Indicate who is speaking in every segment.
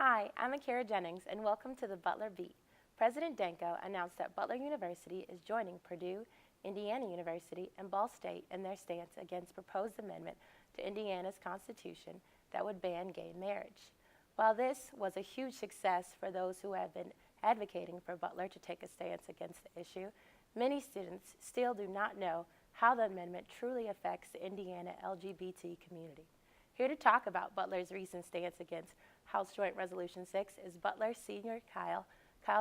Speaker 1: Hi, I'm Akeira Jennings, and welcome to the Butler Beat. President Danko announced that Butler University is joining Purdue, Indiana University, and Ball State in their stance against proposed amendment to Indiana's constitution that would ban gay marriage. While this was a huge success for those who have been advocating for Butler to take a stance against the issue, many students still do not know how the amendment truly affects the Indiana LGBT community. Here to talk about Butler's recent stance against House Joint Resolution 6 is Butler senior Kyle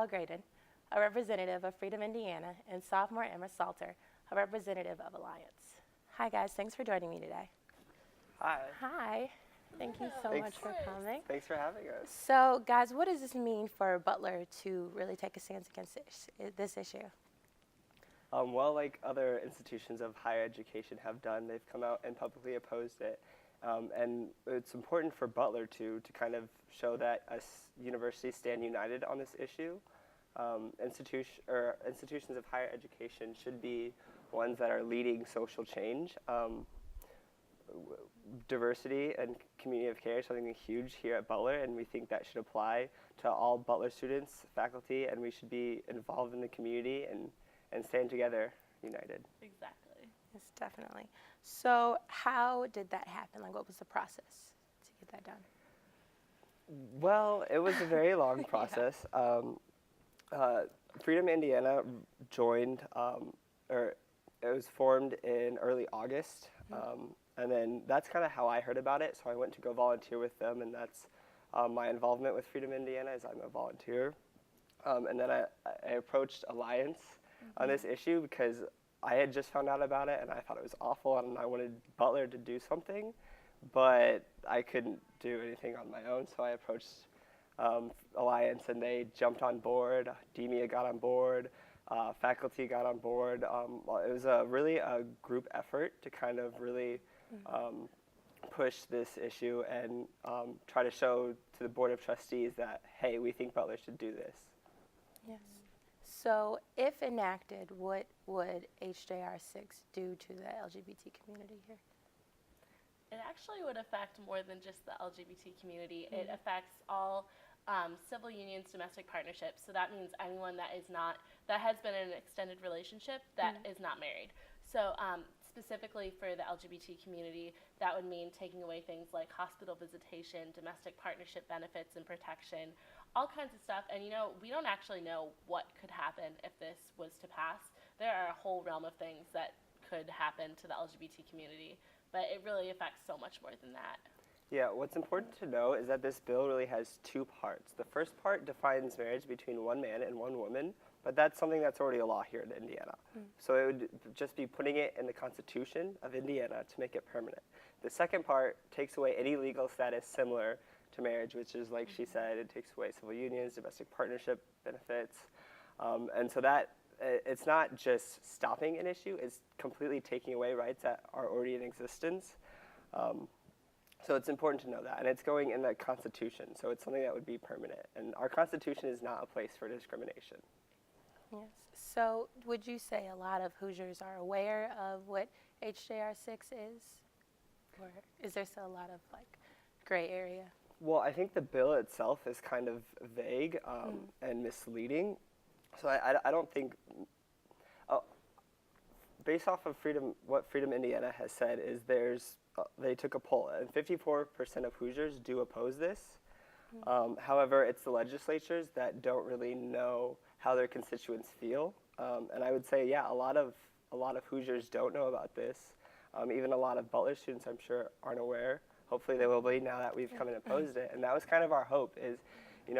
Speaker 1: Graydon, a representative of Freedom, Indiana, and sophomore Emma Salter, a representative of Alliance. Hi guys, thanks for joining me today.
Speaker 2: Hi.
Speaker 1: Hi, thank you so much for coming.
Speaker 2: Thanks for having us.
Speaker 1: So guys, what does this mean for Butler to really take a stance against this issue?
Speaker 2: Well, like other institutions of higher education have done, they've come out and publicly opposed it. And it's important for Butler to kind of show that universities stand united on this issue. Institutions of higher education should be ones that are leading social change. Diversity and community of care is something huge here at Butler, and we think that should apply to all Butler students, faculty, and we should be involved in the community and stand together, united.
Speaker 3: Exactly.
Speaker 1: Yes, definitely. So how did that happen? Like, what was the process to get that done?
Speaker 2: Well, it was a very long process. Freedom Indiana joined, or it was formed in early August, and then that's kind of how I heard about it. So I went to go volunteer with them, and that's my involvement with Freedom Indiana is I'm a volunteer. And then I approached Alliance on this issue because I had just found out about it, and I thought it was awful, and I wanted Butler to do something, but I couldn't do anything on my own, so I approached Alliance, and they jumped on board. DEMIA got on board. Faculty got on board. It was really a group effort to kind of really push this issue and try to show to the Board of Trustees that, hey, we think Butler should do this.
Speaker 1: Yes. So if enacted, what would HJR 6 do to the LGBT community here?
Speaker 3: It actually would affect more than just the LGBT community. It affects all civil unions, domestic partnerships. So that means anyone that has been in an extended relationship that is not married. So specifically for the LGBT community, that would mean taking away things like hospital visitation, domestic partnership benefits and protection, all kinds of stuff. And we don't actually know what could happen if this was to pass. There are a whole realm of things that could happen to the LGBT community, but it really affects so much more than that.
Speaker 2: Yeah, what's important to know is that this bill really has two parts. The first part defines marriage between one man and one woman, but that's something that's already a law here in Indiana. So it would just be putting it in the Constitution of Indiana to make it permanent. The second part takes away any legal status similar to marriage, which is, like she said, it takes away civil unions, domestic partnership benefits. And so that it's not just stopping an issue, it's completely taking away rights that are already in existence. So it's important to know that. And it's going in the Constitution, so it's something that would be permanent. And our Constitution is not a place for discrimination.
Speaker 1: Yes. So would you say a lot of Hoosiers are aware of what HJR 6 is? Or is there still a lot of gray area?
Speaker 2: Well, I think the bill itself is kind of vague and misleading. So I don't think, based off of what Freedom Indiana has said is they took a poll, and 54% of Hoosiers do oppose this. However, it's the legislatures that don't really know how their constituents feel. And I would say, yeah, a lot of Hoosiers don't know about this. Even a lot of Butler students, I'm sure, aren't aware. Hopefully they will be now that we've come and opposed it. And that was kind of our hope is,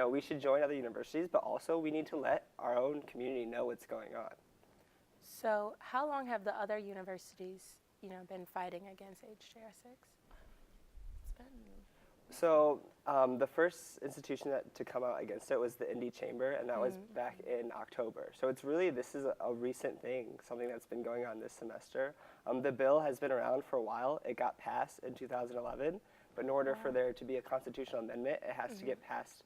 Speaker 2: we should join other universities, but also we need to let our own community know what's going on.
Speaker 1: So how long have the other universities, been fighting against HJR 6?
Speaker 3: It's been...
Speaker 2: So the first institution to come out against it was the Indy Chamber, and that was back in October. So this is a recent thing, something that's been going on this semester. The bill has been around for a while. It got passed in 2011, but in order for there to be a constitutional amendment, it has to get passed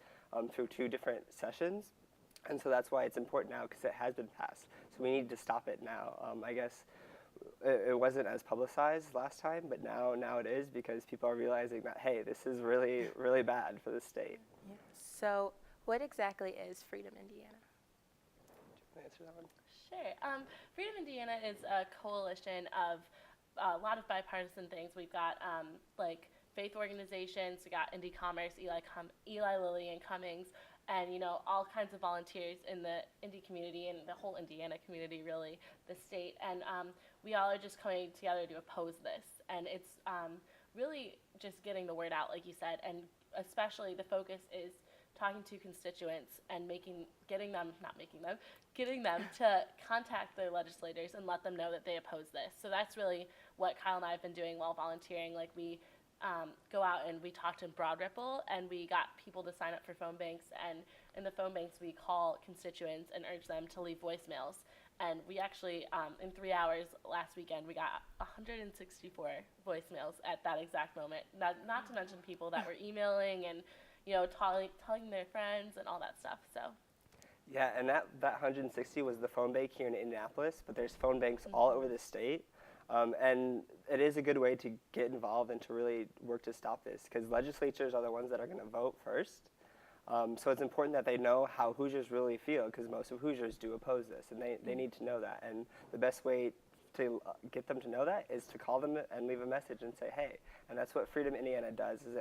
Speaker 2: through 2 different sessions. And so that's why it's important now, because it has been passed. So we need to stop it now. I guess it wasn't as publicized last time, but now it is because people are realizing that, hey, this is really, really bad for the state.
Speaker 1: Yeah. So what exactly is Freedom Indiana?
Speaker 2: Can I answer that one?
Speaker 3: Sure. Freedom Indiana is a coalition of a lot of bipartisan things. We've got like faith organizations, we got Indie Commerce, Eli Lilly and Cummings, and all kinds of volunteers in the indie community and the whole Indiana community, really, the state. And we all are just coming together to oppose this. And it's really just getting the word out, like you said, and especially the focus is talking to constituents and getting them to contact their legislators and let them know that they oppose this. So that's really what Kyle and I have been doing while volunteering. Like we go out and we talked in Broad Ripple, and we got people to sign up for phone banks, and in the phone banks we call constituents and urge them to leave voicemails. And we actually, in 3 hours last weekend, we got 164 voicemails at that exact moment. Not to mention people that were emailing and telling their friends and all that stuff. So.
Speaker 2: Yeah, and that 160 was the phone bank here in Indianapolis, but there's phone banks all over the state. And it is a good way to get involved and to really work to stop this, because legislatures are the ones that are going to vote first. So it's important that they know how Hoosiers really feel, because most of Hoosiers do oppose this, and they need to know that. And the best way to get them to know that is to call them and leave a message and say, hey. And that's what Freedom Indiana does, is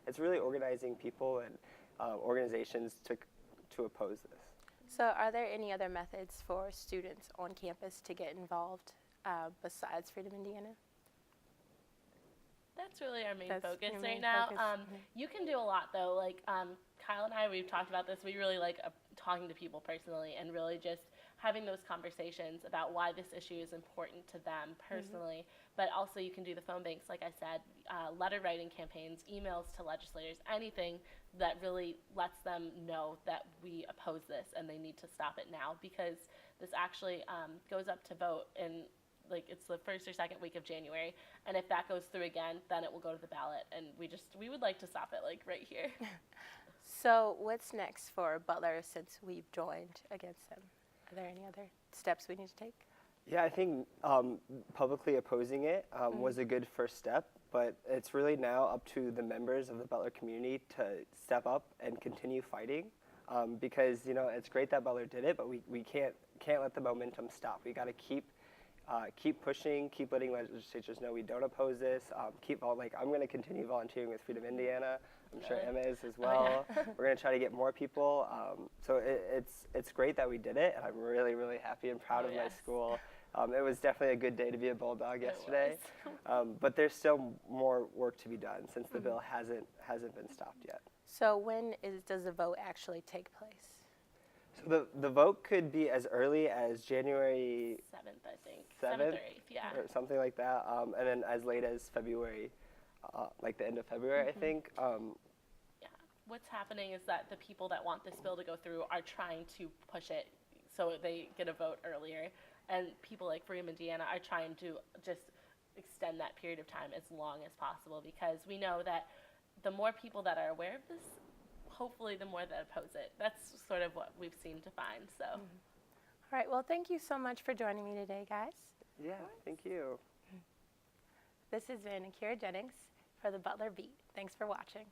Speaker 2: it's really organizing people and organizations to oppose this.
Speaker 1: So are there any other methods for students on campus to get involved besides Freedom Indiana?
Speaker 3: That's really our main
Speaker 1: That's
Speaker 3: focus
Speaker 1: your
Speaker 3: right
Speaker 1: main
Speaker 3: now.
Speaker 1: focus.
Speaker 3: You can do a lot, though. Like Kyle and I, we've talked about this. We really like talking to people personally and really just having those conversations about why this issue is important to them personally. But also you can do the phone banks, like I said, letter writing campaigns, emails to legislators, anything that really lets them know that we oppose this and they need to stop it now, because this actually goes up to vote in it's the first or second week of January, and if that goes through again, then it will go to the ballot, and we would like to stop it right here.
Speaker 1: So what's next for Butler since we've joined against them? Are there any other steps we need to take?
Speaker 2: Yeah, I think publicly opposing it was a good first step, but it's really now up to the members of the Butler community to step up and continue fighting, because it's great that Butler did it, but we can't let the momentum stop. We got to keep pushing, keep letting legislatures know we don't oppose this. I'm going to continue volunteering with Freedom Indiana. I'm sure Emma is as well.
Speaker 3: Oh, yeah.
Speaker 2: We're going to try to get more people. So it's great that we did it, and I'm really, really happy and proud of my school. It was definitely a good day to be a Bulldog yesterday, but there's still more work to be done since the bill hasn't been stopped yet.
Speaker 1: So does the vote actually take place?
Speaker 2: So the vote could be as early as January
Speaker 3: 7th, I think.
Speaker 2: 7th
Speaker 3: 7th or 8th, yeah.
Speaker 2: or something like that, and then as late as February, like the end of February, I think.
Speaker 3: Yeah. What's happening is that the people that want this bill to go through are trying to push it so they get a vote earlier, and people like Freedom Indiana are trying to just extend that period of time as long as possible, because we know that the more people that are aware of this, hopefully the more that oppose it. That's sort of what we've seemed to find. So.
Speaker 1: All right, well, thank you so much for joining me today, guys.
Speaker 2: Yeah, thank you.
Speaker 1: This has been Akeira Jennings for the Butler Beat. Thanks for watching.